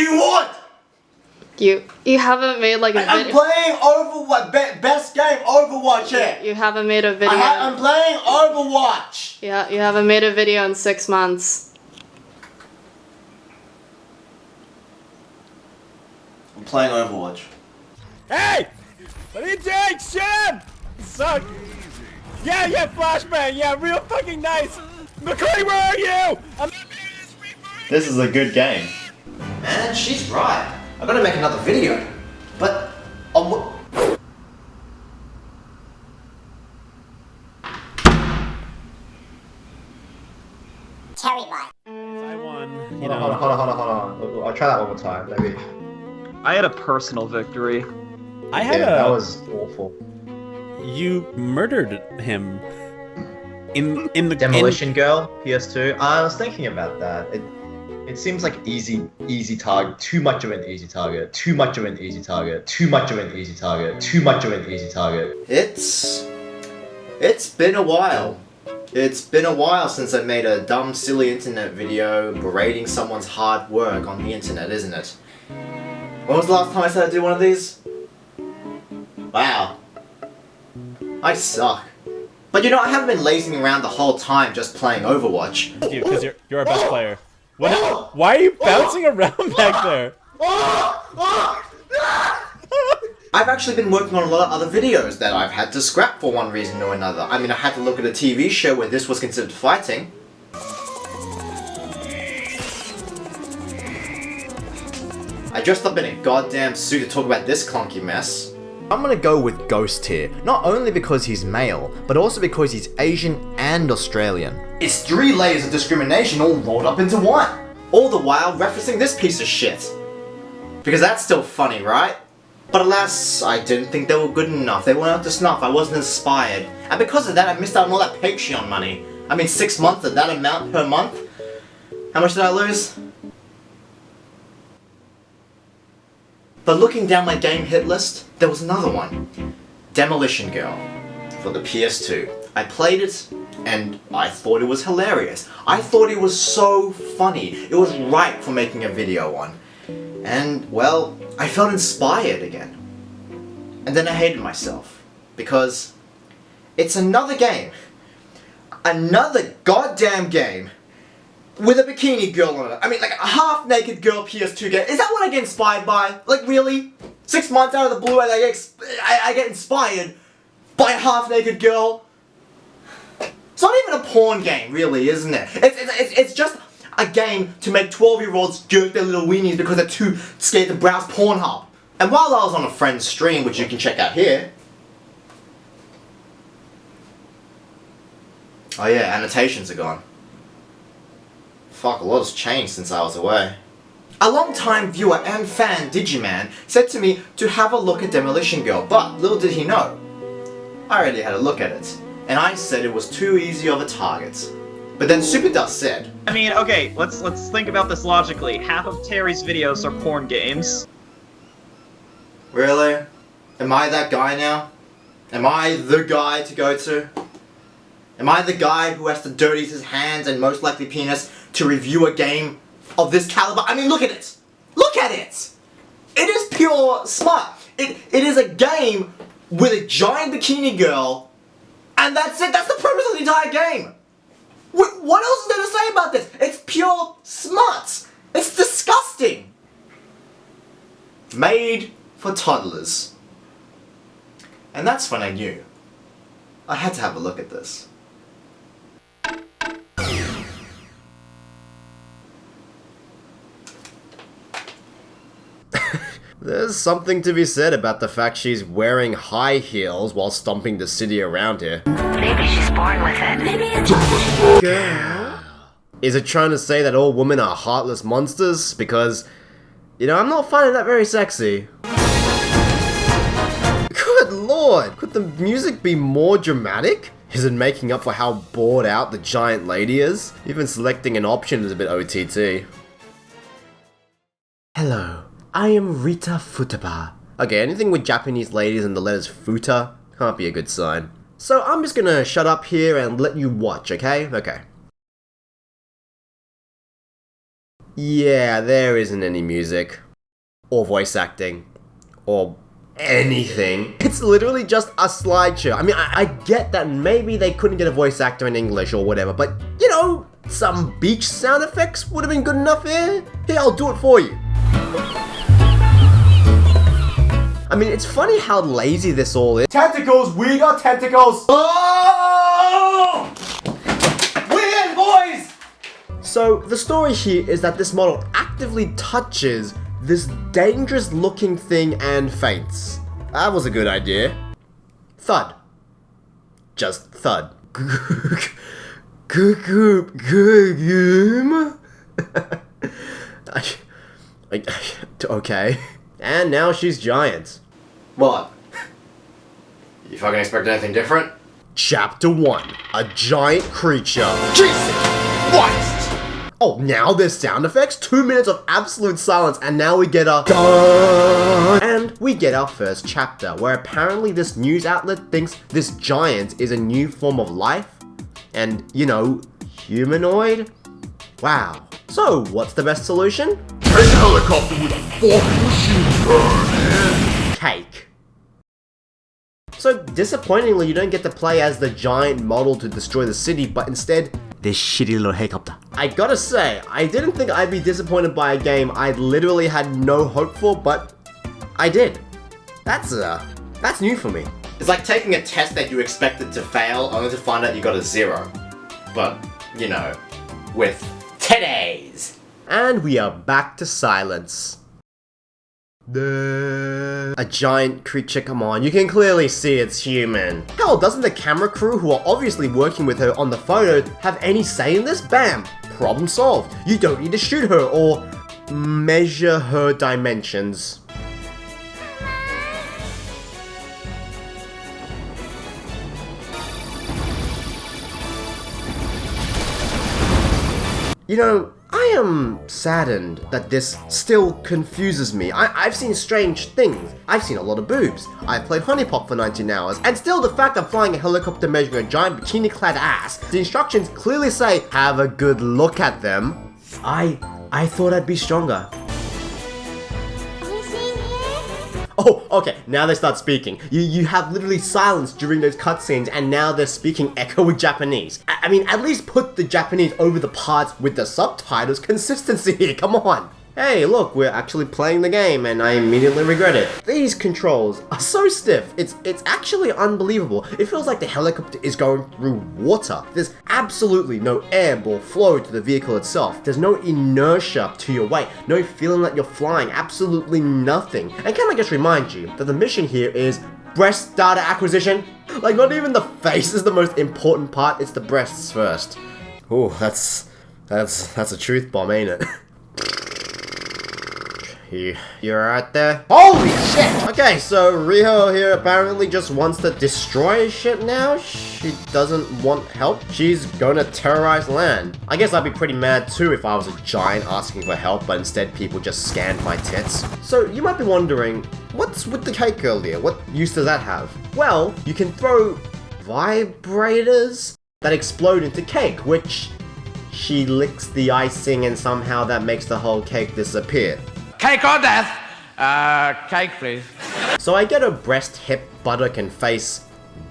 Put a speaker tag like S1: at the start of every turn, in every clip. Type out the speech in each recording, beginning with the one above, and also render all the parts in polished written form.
S1: do you want?
S2: You haven't made like a video.
S1: I'm playing Overwatch. Best game, Overwatch here.
S2: You haven't made a video.
S1: I'm playing Overwatch.
S2: Yeah, you haven't made a video in 6 months.
S1: I'm playing Overwatch.
S3: Hey! What are you doing? Shut up! Suck! Yeah, flashbang! Yeah, real fucking nice! McCoy, where are you? I'm not
S1: This is a good game. Man, she's right. I gotta make another video. But,
S4: TerryByte.
S3: I won.
S1: Hold on. I'll try that one more time, maybe.
S5: I had a personal victory.
S3: I had
S1: that was awful.
S3: You murdered him. In the
S1: Demolition Girl, PS2. I was thinking about that. It seems like easy target. Too much of an easy target. Too much of an easy target. Too much of an easy target. Too much of an easy target. It's been a while. It's been a while since I made a dumb, silly internet video berating someone's hard work on the internet, isn't it? When was the last time I said I'd do one of these? Wow. I suck. But you know, I haven't been lazing around the whole time just playing Overwatch.
S3: Because you're our best player. What? Why are you bouncing around back there?
S1: I've actually been working on a lot of other videos that I've had to scrap for one reason or another. I mean, I had to look at a TV show where this was considered fighting. I dressed up in a goddamn suit to talk about this clunky mess. I'm gonna go with Ghost here, not only because he's male, but also because he's Asian and Australian. It's 3 layers of discrimination all rolled up into one. All the while referencing this piece of shit. Because that's still funny, right? But alas, I didn't think they were good enough. They weren't up to snuff. I wasn't inspired. And because of that, I missed out on all that Patreon money. I mean, 6 months at that amount per month? How much did I lose? But looking down my game hit list, there was another one. Demolition Girl. For the PS2. I played it, and I thought it was hilarious. I thought it was so funny. It was ripe for making a video on. And, well, I felt inspired again. And then I hated myself. Because it's another game. Another goddamn game with a bikini girl on it. I mean, like a half-naked girl PS2 game. Is that what I get inspired by? Like, really? 6 months out of the blue, I get inspired by a half-naked girl? It's not even a porn game, really, isn't it? It's just a game to make 12-year-olds jerk their little weenies because they're too scared to browse Pornhub. And while I was on a friend's stream, which you can check out here... Oh yeah, annotations are gone. Fuck, a lot has changed since I was away. A long-time viewer and fan, Digiman, said to me to have a look at Demolition Girl, but little did he know, I already had a look at it, and I said it was too easy of a target. But then Superdust said...
S5: I mean, okay, let's think about this logically. Half of Terry's videos are porn games.
S1: Really? Am I that guy now? Am I the guy to go to? Am I the guy who has to dirty his hands and most likely penis to review a game of this caliber? I mean, look at it! Look at it! It is pure smut! It is a game with a giant bikini girl, and that's it! That's the premise of the entire game! What else is there to say about this? It's pure smut! It's disgusting! Made for toddlers. And that's when I knew. I had to have a look at this. There's something to be said about the fact she's wearing high heels while stomping the city around here.
S4: Maybe she's born with it. Maybe it's
S1: Girl. Is it trying to say that all women are heartless monsters? Because, you know, I'm not finding that very sexy. Good lord! Could the music be more dramatic? Is it making up for how bored out the giant lady is? Even selecting an option is a bit OTT. Hello. I am Rita Futaba. Okay, anything with Japanese ladies and the letters futa can't be a good sign. So I'm just gonna shut up here and let you watch, okay? Okay.
S6: Yeah, there isn't any music. Or voice acting. Or anything. It's literally just a slideshow. I mean, I get that maybe they couldn't get a voice actor in English or whatever, but, you know, some beach sound effects would have been good enough here. Here, I'll do it for you. I mean, it's funny how lazy this all is. Tentacles! We got tentacles!
S1: Oh! Weird boys!
S6: So, the story here is that this model actively touches this dangerous looking thing and faints. That was a good idea. Thud. Just thud. Okay. And now she's giant.
S1: What? You fucking expect anything different?
S6: Chapter 1. A giant creature.
S1: Jesus Christ!
S6: Oh, now there's sound effects, 2 minutes of absolute silence, and now we get a dun! And we get our first chapter, where apparently this news outlet thinks this giant is a new form of life, and, you know, humanoid? Wow. So, what's the best solution?
S7: Take a helicopter with a fucking machine gun and...
S6: Cake. So, disappointingly, you don't get to play as the giant model to destroy the city, but instead, this shitty little helicopter. I gotta say, I didn't think I'd be disappointed by a game I literally had no hope for, but I did. That's new for me.
S1: It's like taking a test that you expected to fail only to find out you got a 0. But, you know, with today's.
S6: And we are back to silence. A giant creature, come on, you can clearly see it's human. Hell, doesn't the camera crew who are obviously working with her on the photo have any say in this? Bam! Problem solved. You don't need to shoot her or measure her dimensions. You know, I am saddened that this still confuses me. I've seen strange things. I've seen a lot of boobs. I've played Honey Pop for 19 hours. And still the fact I'm flying a helicopter measuring a giant bikini-clad ass, the instructions clearly say, have a good look at them. I thought I'd be stronger. Oh, okay, now they start speaking. You have literally silence during those cutscenes, and now they're speaking echoey Japanese. I mean, at least put the Japanese over the parts with the subtitles. Consistency here, come on. Hey, look, we're actually playing the game, and I immediately regret it. These controls are so stiff. It's actually unbelievable. It feels like the helicopter is going through water. There's absolutely no air or flow to the vehicle itself. There's no inertia to your weight, no feeling that you're flying, absolutely nothing. And can I just remind you that the mission here is breast data acquisition? Like, not even the face is the most important part, it's the breasts first. Ooh, that's a truth bomb, ain't it? You're right there? Holy shit! Okay, so Riho here apparently just wants to destroy shit now. She doesn't want help. She's gonna terrorize land. I guess I'd be pretty mad too if I was a giant asking for help, but instead people just scanned my tits. So you might be wondering, what's with the cake earlier? What use does that have? Well, you can throw vibrators that explode into cake, which she licks the icing and somehow that makes the whole cake disappear.
S8: Cake or death? Cake, please.
S6: So I get her breast, hip, buttock, and face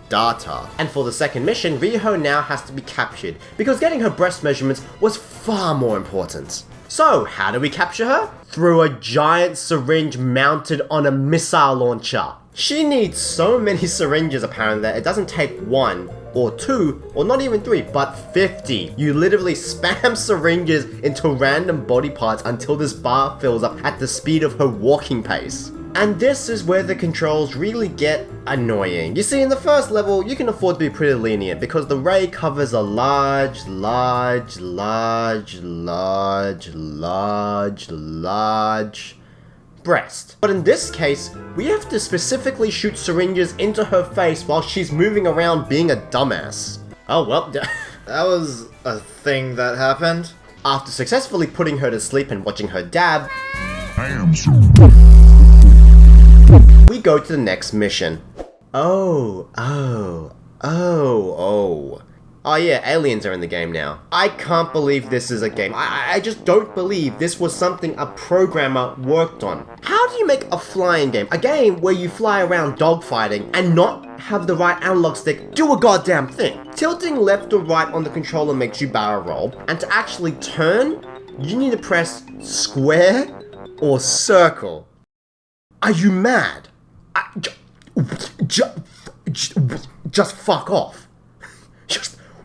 S6: data. And for the second mission, Riho now has to be captured, because getting her breast measurements was far more important. So, how do we capture her? Through a giant syringe mounted on a missile launcher. She needs so many syringes apparently that it doesn't take 1 or 2 or not even 3 but 50. You literally spam syringes into random body parts until this bar fills up at the speed of her walking pace. And this is where the controls really get annoying. You see, in the first level, you can afford to be pretty lenient because the ray covers a large breast. But in this case, we have to specifically shoot syringes into her face while she's moving around being a dumbass. Oh well, that was a thing that happened. After successfully putting her to sleep and watching her dab, we go to the next mission. Oh. Oh yeah, aliens are in the game now. I can't believe this is a game. I just don't believe this was something a programmer worked on. How do you make a flying game? A game where you fly around dogfighting and not have the right analog stick do a goddamn thing. Tilting left or right on the controller makes you barrel roll, and to actually turn, you need to press square or circle. Are you mad? Just fuck off.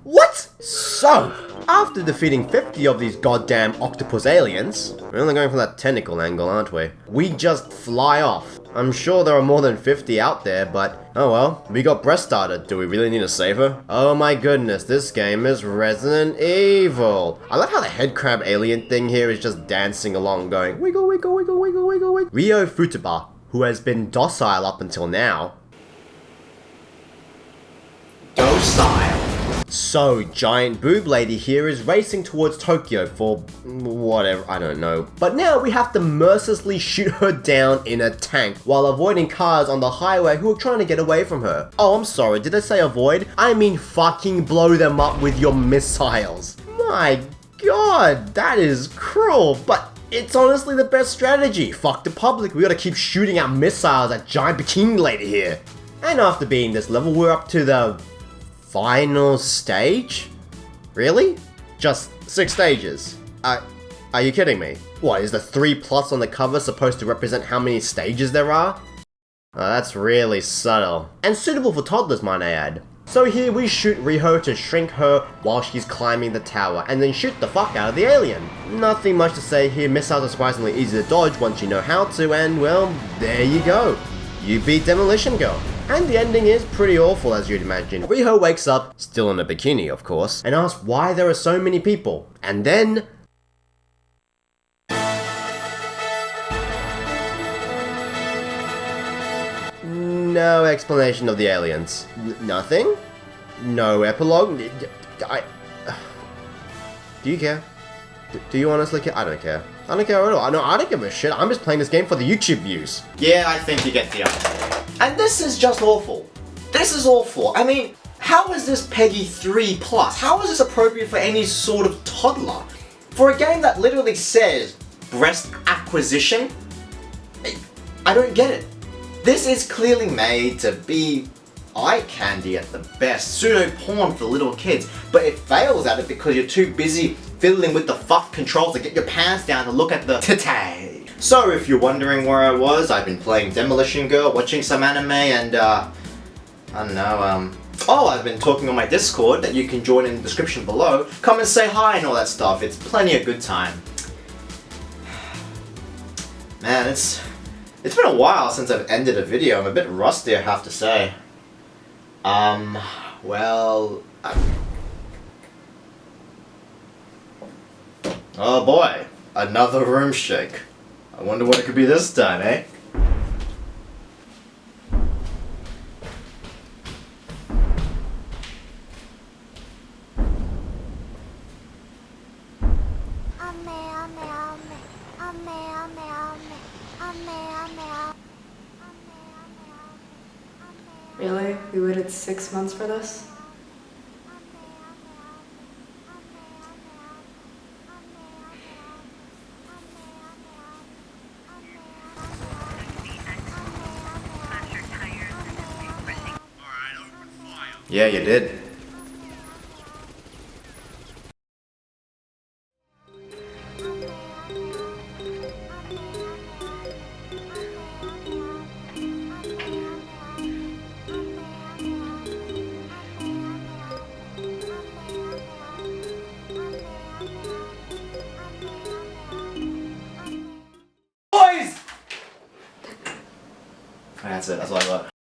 S6: What? So, after defeating 50 of these goddamn octopus aliens, we're only going for that tentacle angle, aren't we? We just fly off. I'm sure there are more than 50 out there, but oh well, we got breast started. Do we really need to save her? Oh my goodness, this game is Resident Evil. I love how the head crab alien thing here is just dancing along going wiggle, wiggle, wiggle, wiggle, wiggle, wiggle. Ryo Futaba, who has been docile up until now.
S1: Docile.
S6: So, giant boob lady here is racing towards Tokyo for whatever, I don't know. But now we have to mercilessly shoot her down in a tank while avoiding cars on the highway who are trying to get away from her. Oh, I'm sorry, did I say avoid? I mean fucking blow them up with your missiles. My god, that is cruel, but it's honestly the best strategy. Fuck the public, we gotta keep shooting out missiles at giant bikini lady here. And after beating this level, we're up to the final stage? Really? Just 6 stages? Are you kidding me? What, is the 3+ on the cover supposed to represent how many stages there are? Oh, that's really subtle. And suitable for toddlers, might I add. So here we shoot Riho to shrink her while she's climbing the tower, and then shoot the fuck out of the alien. Nothing much to say here, missiles are surprisingly easy to dodge once you know how to, and well, there you go. You beat Demolition Girl. And the ending is pretty awful, as you'd imagine. Riho wakes up, still in a bikini of course, and asks why there are so many people. And then... no explanation of the aliens. Nothing? No epilogue? Do you care? Do you honestly care? I don't care. I don't care at all. No, I don't give a shit. I'm just playing this game for the YouTube views.
S1: Yeah, I think you get the idea. And this is just awful. This is awful. I mean, how is this Peggy 3+? How is this appropriate for any sort of toddler? For a game that literally says breast acquisition? I don't get it. This is clearly made to be eye candy at the best, pseudo porn for little kids, but it fails at it because you're too busy fiddling with the fuck controls to get your pants down to look at the titty. So if you're wondering where I was, I've been playing Demolition Girl, watching some anime, and I don't know, oh, I've been talking on my Discord that you can join in the description below. Come and say hi and all that stuff. It's plenty of good time. Man, it's been a while since I've ended a video. I'm a bit rusty, I have to say. Well... oh boy, another room shake. I wonder what it could be this time, eh?
S2: Really? We waited 6 months for this?
S1: Yeah, you did. Boys! That's it, that's all I got.